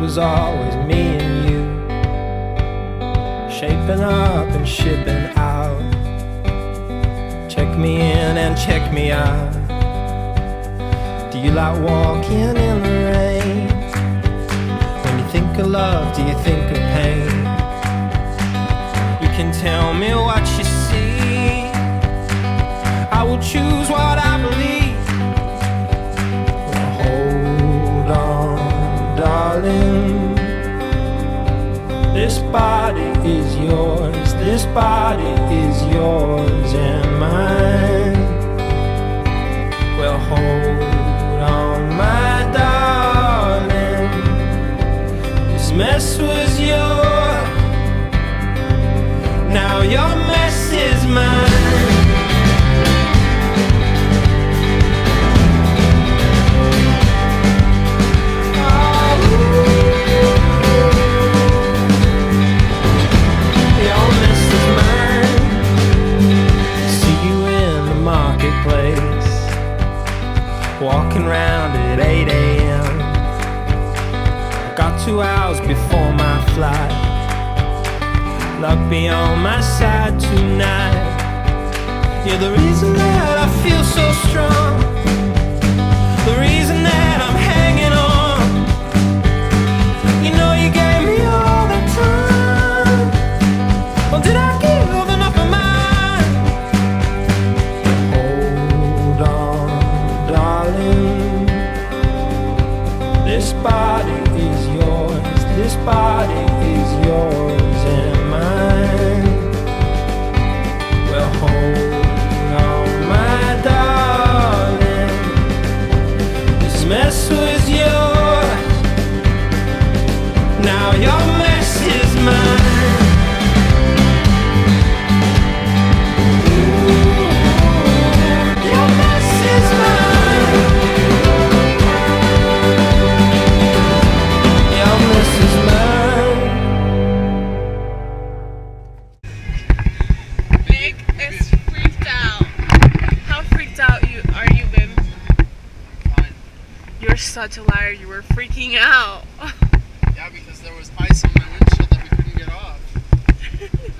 was always me and you, shaping up and shipping out. Check me in and check me out. Do you like walking in the rain? When you think of love, do you think of pain? You can tell me what you see, I will choose what I believe. Well, hold on, darling, this body is yours, this body is yours and mine. Well, hold on, my darling, this mess was yours, now your mess is mine. Walking round at 8 a.m. Got 2 hours before my flight. Luck be on my side tonight. You're the reason that I feel so strong, the reason that I'm hanging on. You know you gave me all the time. Well, did I give enough of mine? Hold on, darling, this body is yours, this body is yours and mine. Well, hold on, my darling, this mess was yours, now your mess is mine. You're such a liar, you were freaking out.